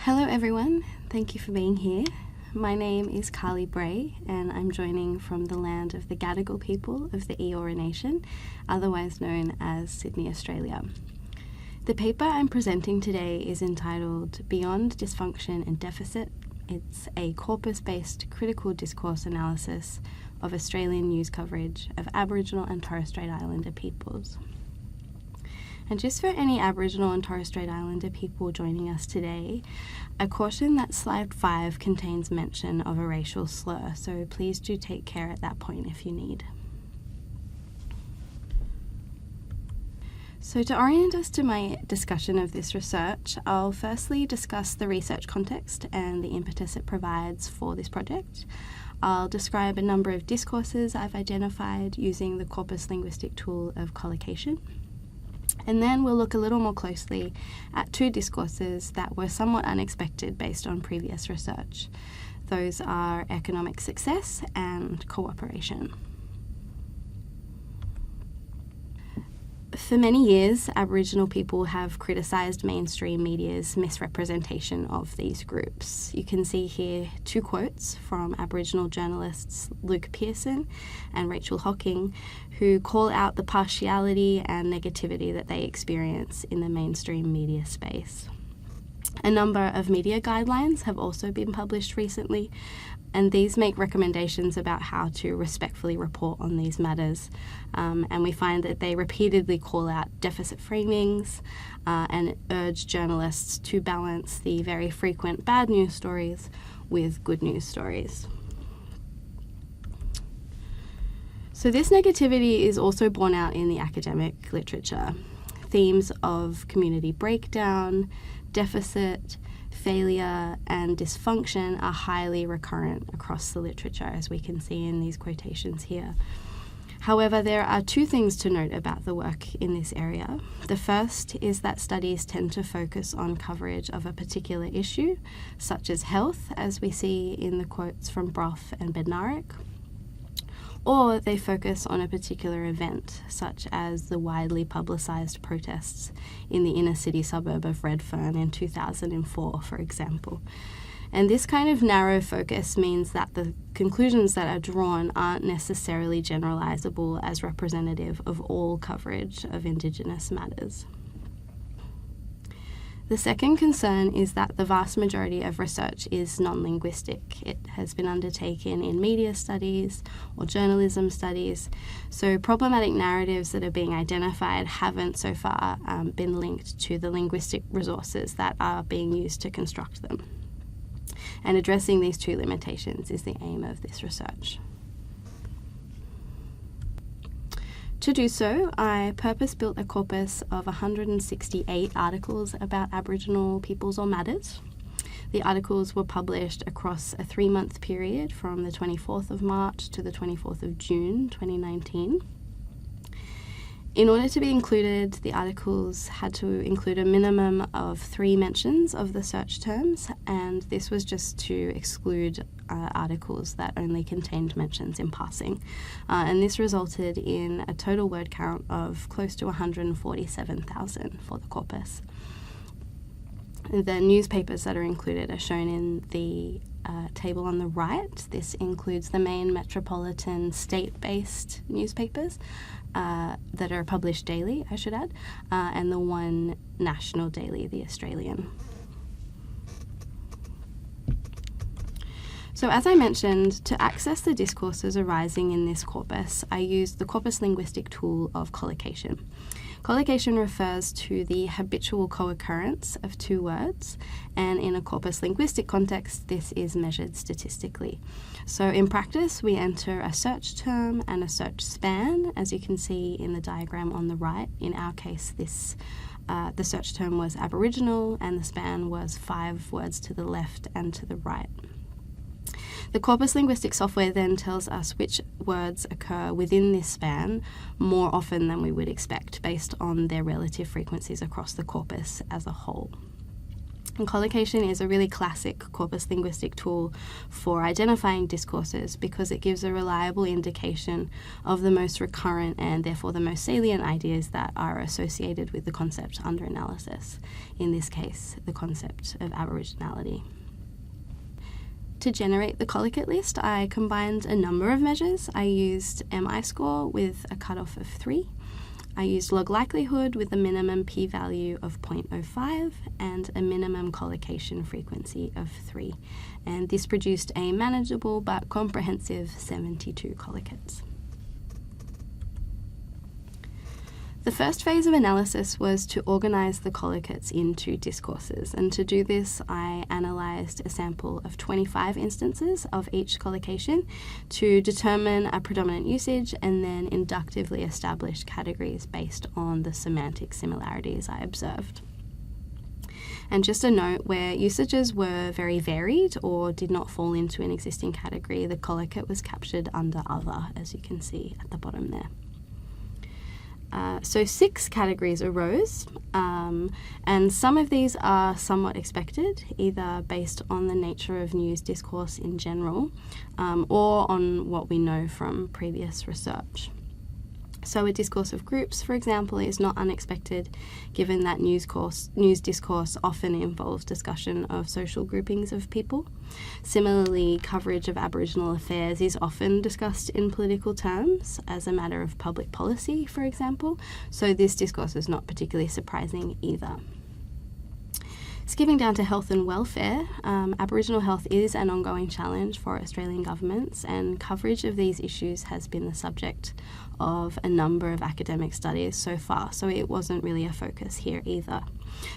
Hello everyone, thank you for being here. My name is Bray and I'm joining from the land of the Gadigal people of the Eora Nation, otherwise known as Sydney, Australia. The paper I'm presenting today is entitled Beyond Dysfunction and Deficit. It's a corpus-based critical discourse analysis of Australian news coverage of Aboriginal and Torres Strait Islander peoples. And just for any Aboriginal and Torres Strait Islander people joining us today, a caution that slide 5 contains mention of a racial slur, so please do take care at that point if you need. So to orient us to my discussion of this research, I'll firstly discuss the research context and the impetus it provides for this project. I'll describe a number of discourses I've identified using the corpus-linguistic tool of collocation. And then we'll look a little more closely at two discourses that were somewhat unexpected based on previous research. Those are economic success and cooperation. For many years, Aboriginal people have criticised mainstream media's misrepresentation of these groups. You can see here two quotes from Aboriginal journalists Luke Pearson and Rachel Hocking, who call out the partiality and negativity that they experience in the mainstream media space. A number of media guidelines have also been published recently, and these make recommendations about how to respectfully report on these matters. And we find that they repeatedly call out deficit framings and urge journalists to balance the very frequent bad news stories with good news stories. So this negativity is also borne out in the academic literature. Themes of community breakdown, deficit, failure, and dysfunction are highly recurrent across the literature, as we can see in these quotations here. However, there are two things to note about the work in this area. The first is that studies tend to focus on coverage of a particular issue, such as health, as we see in the quotes from Brough and Bednarek, or they focus on a particular event, such as the widely publicised protests in the inner city suburb of Redfern in 2004, for example. And this kind of narrow focus means that the conclusions that are drawn aren't necessarily generalisable as representative of all coverage of Indigenous matters. The second concern is that the vast majority of research is non-linguistic. It has been undertaken in media studies or journalism studies, so problematic narratives that are being identified haven't so far been linked to the linguistic resources that are being used to construct them. And addressing these two limitations is the aim of this research. To do so, I purpose-built a corpus of 168 articles about Aboriginal peoples or matters. The articles were published across a 3-month period from the 24th of March to the 24th of June 2019. In order to be included, the articles had to include a minimum of 3 mentions of the search terms, and this was just to exclude articles that only contained mentions in passing. And this resulted in a total word count of close to 147,000 for the corpus. The newspapers that are included are shown in the table on the right. This includes the main metropolitan state-based newspapers that are published daily, I should add, and the one national daily, The Australian. So as I mentioned, to access the discourses arising in this corpus, I used the corpus-linguistic tool of collocation. Collocation refers to the habitual co-occurrence of two words, and in a corpus-linguistic context, this is measured statistically. So in practice, we enter a search term and a search span, as you can see in the diagram on the right. In our case, the search term was Aboriginal, and the span was 5 words to the left and to the right. The corpus-linguistic software then tells us which words occur within this span more often than we would expect based on their relative frequencies across the corpus as a whole. And collocation is a really classic corpus linguistic tool for identifying discourses because it gives a reliable indication of the most recurrent and therefore the most salient ideas that are associated with the concept under analysis, in this case, the concept of Aboriginality. To generate the collocate list, I combined a number of measures. I used MI score with a cutoff of 3. I used log likelihood with a minimum p-value of 0.05 and a minimum collocation frequency of 3. And this produced a manageable but comprehensive 72 collocates. The first phase of analysis was to organise the collocates into discourses, and to do this I analysed a sample of 25 instances of each collocation to determine a predominant usage and then inductively establish categories based on the semantic similarities I observed. And just a note, where usages were very varied or did not fall into an existing category, the collocate was captured under Other, as you can see at the bottom there. So 6 categories arose, and some of these are somewhat expected, either based on the nature of news discourse in general, or on what we know from previous research. So a discourse of groups, for example, is not unexpected, given that news discourse often involves discussion of social groupings of people. Similarly, coverage of Aboriginal affairs is often discussed in political terms as a matter of public policy, for example, so this discourse is not particularly surprising either. Skipping down to health and welfare, Aboriginal health is an ongoing challenge for Australian governments, and coverage of these issues has been the subject of a number of academic studies so far, so it wasn't really a focus here either.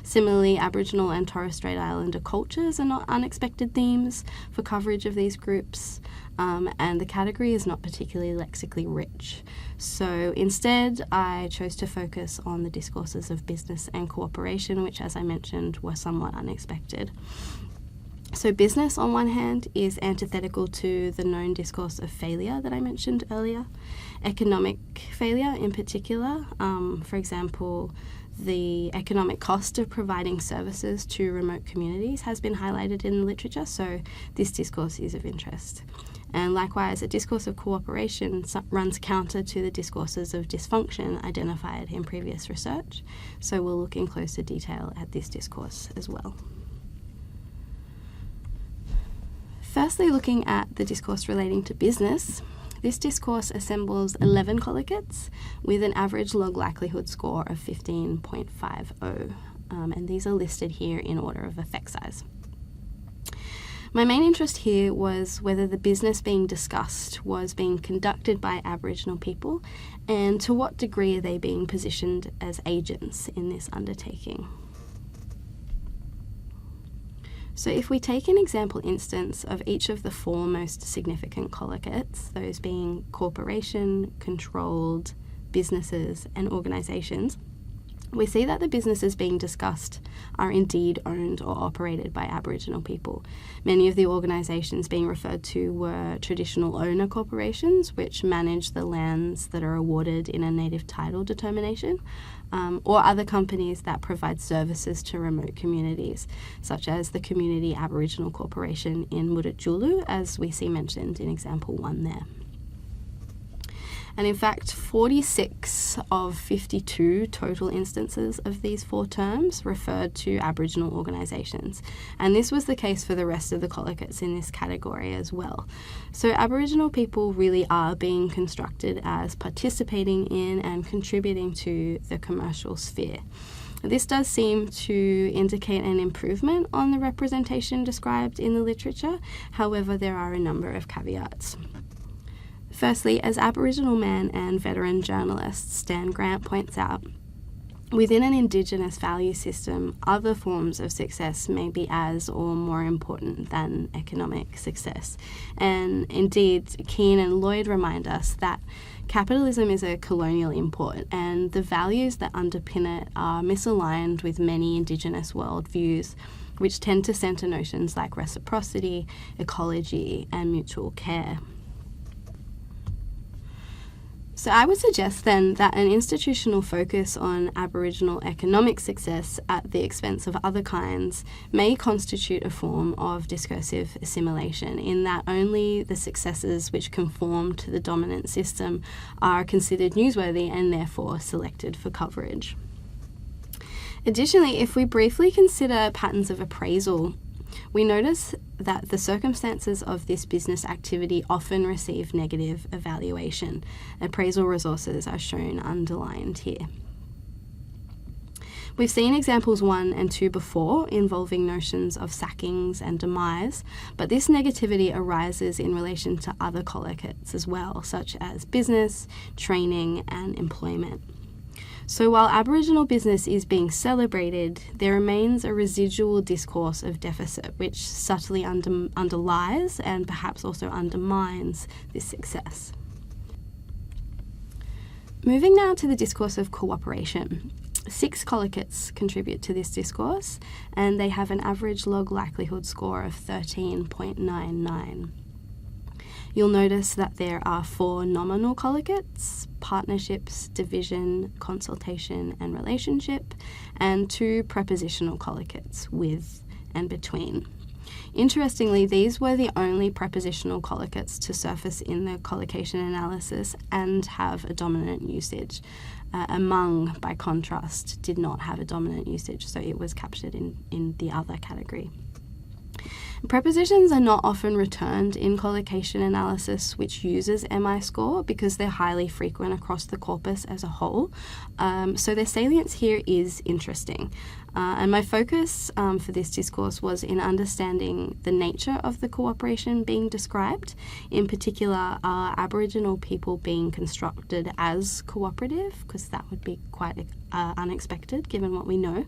Similarly, Aboriginal and Torres Strait Islander cultures are not unexpected themes for coverage of these groups, and the category is not particularly lexically rich. So instead, I chose to focus on the discourses of business and cooperation, which, as I mentioned, were somewhat unexpected. So business, on one hand, is antithetical to the known discourse of failure that I mentioned earlier. Economic failure in particular, for example, the economic cost of providing services to remote communities has been highlighted in the literature, so this discourse is of interest. And likewise, a discourse of cooperation runs counter to the discourses of dysfunction identified in previous research, so we'll look in closer detail at this discourse as well. Firstly, looking at the discourse relating to business, this discourse assembles 11 collocates with an average log likelihood score of 15.50, and these are listed here in order of effect size. My main interest here was whether the business being discussed was being conducted by Aboriginal people, and to what degree are they being positioned as agents in this undertaking. So if we take an example instance of each of the 4 most significant collocates, those being corporation, controlled, businesses, and organisations, we see that the businesses being discussed are indeed owned or operated by Aboriginal people. Many of the organisations being referred to were traditional owner corporations, which manage the lands that are awarded in a native title determination, or other companies that provide services to remote communities, such as the Community Aboriginal Corporation in Mutitjulu, as we see mentioned in example 1 there. And in fact, 46 of 52 total instances of these 4 terms referred to Aboriginal organisations. And this was the case for the rest of the collocates in this category as well. So Aboriginal people really are being constructed as participating in and contributing to the commercial sphere. This does seem to indicate an improvement on the representation described in the literature. However, there are a number of caveats. Firstly, as Aboriginal man and veteran journalist Stan Grant points out, within an Indigenous value system, other forms of success may be as or more important than economic success. And indeed, Keane and Lloyd remind us that capitalism is a colonial import, and the values that underpin it are misaligned with many Indigenous worldviews, which tend to centre notions like reciprocity, ecology, and mutual care. So I would suggest then that an institutional focus on Aboriginal economic success at the expense of other kinds may constitute a form of discursive assimilation, in that only the successes which conform to the dominant system are considered newsworthy and therefore selected for coverage. Additionally, if we briefly consider patterns of appraisal, we notice that the circumstances of this business activity often receive negative evaluation. Appraisal resources are shown underlined here. We've seen examples 1 and 2 before involving notions of sackings and demise, but this negativity arises in relation to other collocates as well, such as business, training, and employment. So while Aboriginal business is being celebrated, there remains a residual discourse of deficit which subtly underlies and perhaps also undermines this success. Moving now to the discourse of cooperation. 6 collocates contribute to this discourse, and they have an average log likelihood score of 13.99. You'll notice that there are 4 nominal collocates: partnerships, division, consultation, and relationship, and 2 prepositional collocates, with and between. Interestingly, these were the only prepositional collocates to surface in the collocation analysis and have a dominant usage. Among, by contrast, did not have a dominant usage, so it was captured in the other category. Prepositions are not often returned in collocation analysis which uses MI score because they're highly frequent across the corpus as a whole, so their salience here is interesting. And my focus for this discourse was in understanding the nature of the cooperation being described. In particular, are Aboriginal people being constructed as cooperative, because that would be quite unexpected given what we know.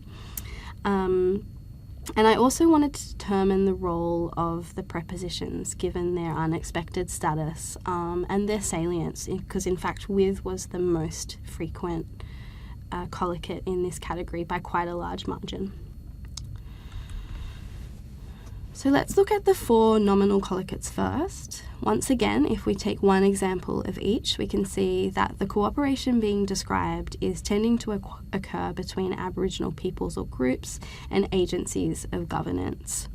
And I also wanted to determine the role of the prepositions given their unexpected status and their salience, because in fact with was the most frequent collocate in this category by quite a large margin. So let's look at the 4 nominal collocates first. Once again, if we take one example of each, we can see that the cooperation being described is tending to occur between Aboriginal peoples or groups and agencies of governance.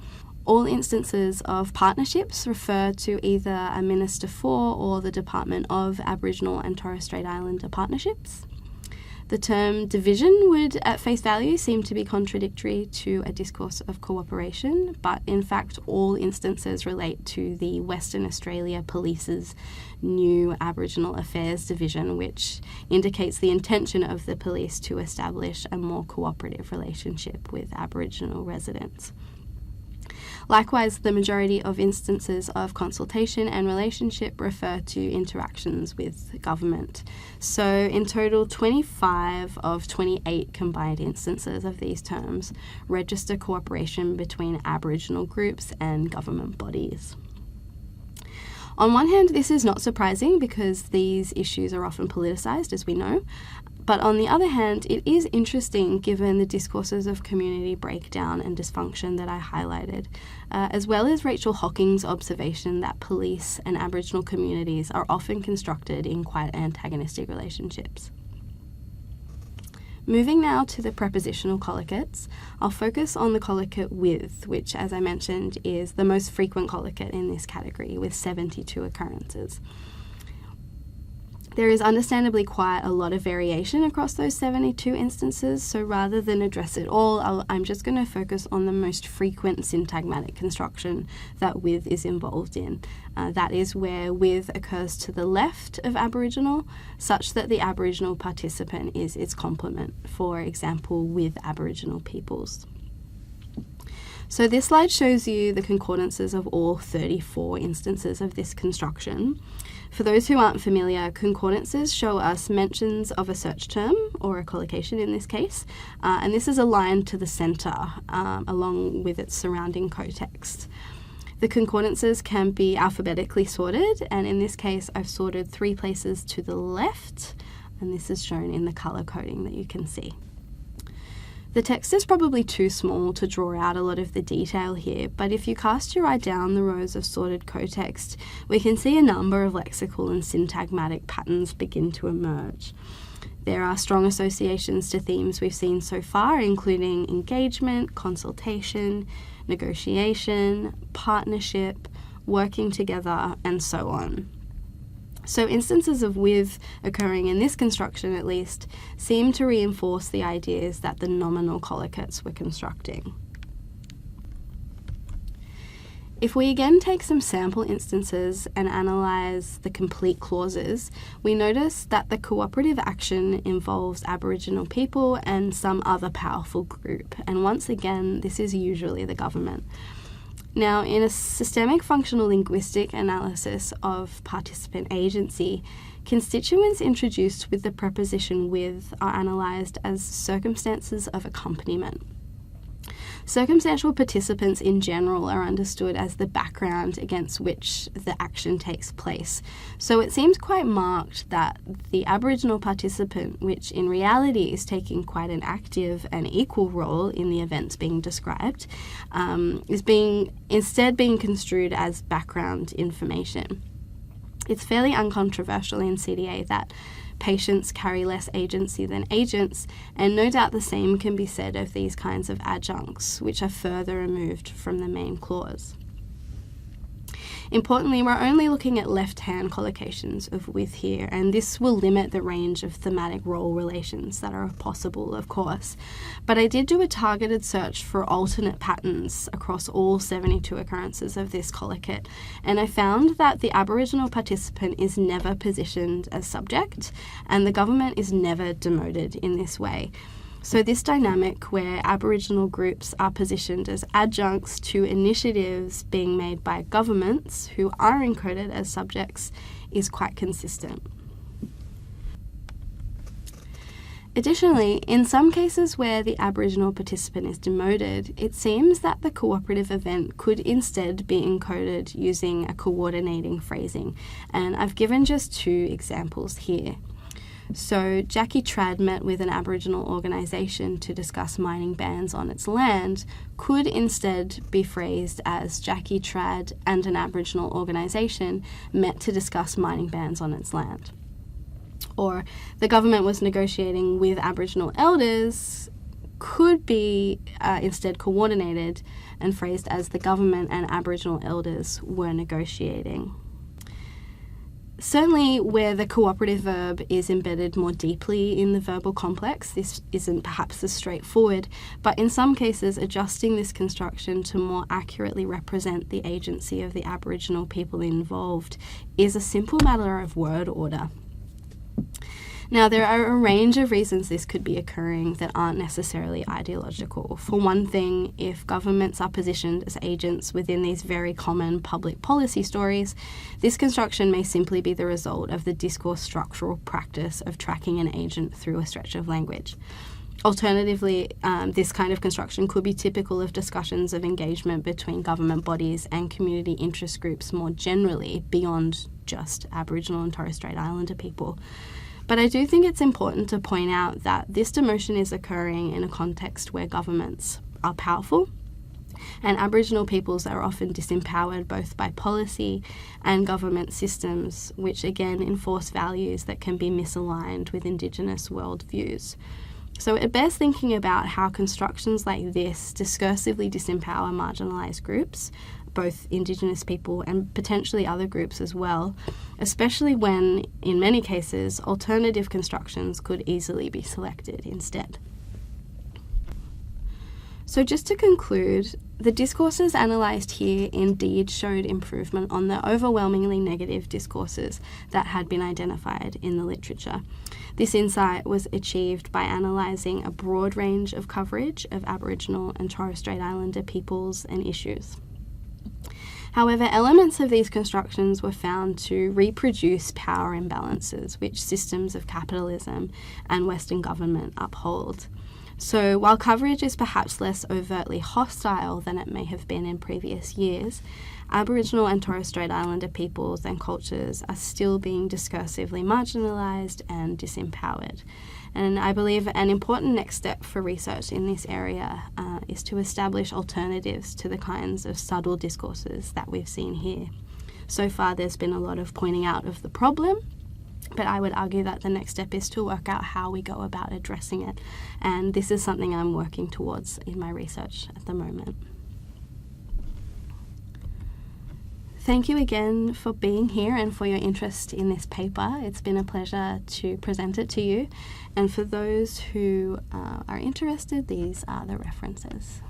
All instances of partnerships refer to either a Minister for or the Department of Aboriginal and Torres Strait Islander Partnerships. The term division would, at face value, seem to be contradictory to a discourse of cooperation, but in fact all instances relate to the Western Australia Police's new Aboriginal Affairs Division, which indicates the intention of the police to establish a more cooperative relationship with Aboriginal residents. Likewise, the majority of instances of consultation and relationship refer to interactions with government. So in total, 25 of 28 combined instances of these terms register cooperation between Aboriginal groups and government bodies. On one hand, this is not surprising because these issues are often politicised, as we know. But on the other hand, it is interesting given the discourses of community breakdown and dysfunction that I highlighted, as well as Rachel Hocking's observation that police and Aboriginal communities are often constructed in quite antagonistic relationships. Moving now to the prepositional collocates, I'll focus on the collocate with, which, as I mentioned, is the most frequent collocate in this category, with 72 occurrences. There is understandably quite a lot of variation across those 72 instances, so rather than address it all, I'm just going to focus on the most frequent syntagmatic construction that with is involved in. That is where with occurs to the left of Aboriginal, such that the Aboriginal participant is its complement, for example, with Aboriginal peoples. So this slide shows you the concordances of all 34 instances of this construction. For those who aren't familiar, concordances show us mentions of a search term, or a collocation in this case, and this is aligned to the centre along with its surrounding cotext. The concordances can be alphabetically sorted, and in this case I've sorted 3 places to the left, and this is shown in the colour coding that you can see. The text is probably too small to draw out a lot of the detail here, but if you cast your eye down the rows of sorted cotext, we can see a number of lexical and syntagmatic patterns begin to emerge. There are strong associations to themes we've seen so far, including engagement, consultation, negotiation, partnership, working together, and so on. So instances of with occurring in this construction, at least, seem to reinforce the ideas that the nominal collocates were constructing. If we again take some sample instances and analyse the complete clauses, we notice that the cooperative action involves Aboriginal people and some other powerful group, and once again, this is usually the government. Now, in a systemic functional linguistic analysis of participant agency, constituents introduced with the preposition with are analysed as circumstances of accompaniment. Circumstantial participants in general are understood as the background against which the action takes place. So it seems quite marked that the Aboriginal participant, which in reality is taking quite an active and equal role in the events being described, is instead being construed as background information. It's fairly uncontroversial in CDA that patients carry less agency than agents, and no doubt the same can be said of these kinds of adjuncts, which are further removed from the main clause. Importantly, we're only looking at left-hand collocations of with here, and this will limit the range of thematic role relations that are possible, of course. But I did do a targeted search for alternate patterns across all 72 occurrences of this collocate, and I found that the Aboriginal participant is never positioned as subject, and the government is never demoted in this way. So this dynamic where Aboriginal groups are positioned as adjuncts to initiatives being made by governments who are encoded as subjects is quite consistent. Additionally, in some cases where the Aboriginal participant is demoted, it seems that the cooperative event could instead be encoded using a coordinating phrasing, and I've given just 2 examples here. So Jackie Trad met with an Aboriginal organisation to discuss mining bans on its land could instead be phrased as Jackie Trad and an Aboriginal organisation met to discuss mining bans on its land. Or the government was negotiating with Aboriginal elders could be instead coordinated and phrased as the government and Aboriginal elders were negotiating. Certainly where the cooperative verb is embedded more deeply in the verbal complex, this isn't perhaps as straightforward, but in some cases adjusting this construction to more accurately represent the agency of the Aboriginal people involved is a simple matter of word order. Now, there are a range of reasons this could be occurring that aren't necessarily ideological. For one thing, if governments are positioned as agents within these very common public policy stories, this construction may simply be the result of the discourse structural practice of tracking an agent through a stretch of language. Alternatively, this kind of construction could be typical of discussions of engagement between government bodies and community interest groups more generally, beyond just Aboriginal and Torres Strait Islander people. But I do think it's important to point out that this demotion is occurring in a context where governments are powerful and Aboriginal peoples are often disempowered both by policy and government systems, which again enforce values that can be misaligned with Indigenous worldviews. So it bears thinking about how constructions like this discursively disempower marginalised groups, both Indigenous people and potentially other groups as well, especially when, in many cases, alternative constructions could easily be selected instead. So just to conclude, the discourses analysed here indeed showed improvement on the overwhelmingly negative discourses that had been identified in the literature. This insight was achieved by analysing a broad range of coverage of Aboriginal and Torres Strait Islander peoples and issues. However, elements of these constructions were found to reproduce power imbalances which systems of capitalism and Western government uphold. So while coverage is perhaps less overtly hostile than it may have been in previous years, Aboriginal and Torres Strait Islander peoples and cultures are still being discursively marginalised and disempowered. And I believe an important next step for research in this area is to establish alternatives to the kinds of subtle discourses that we've seen here. So far there's been a lot of pointing out of the problem, but I would argue that the next step is to work out how we go about addressing it. And this is something I'm working towards in my research at the moment. Thank you again for being here and for your interest in this paper. It's been a pleasure to present it to you. And for those who are interested, these are the references.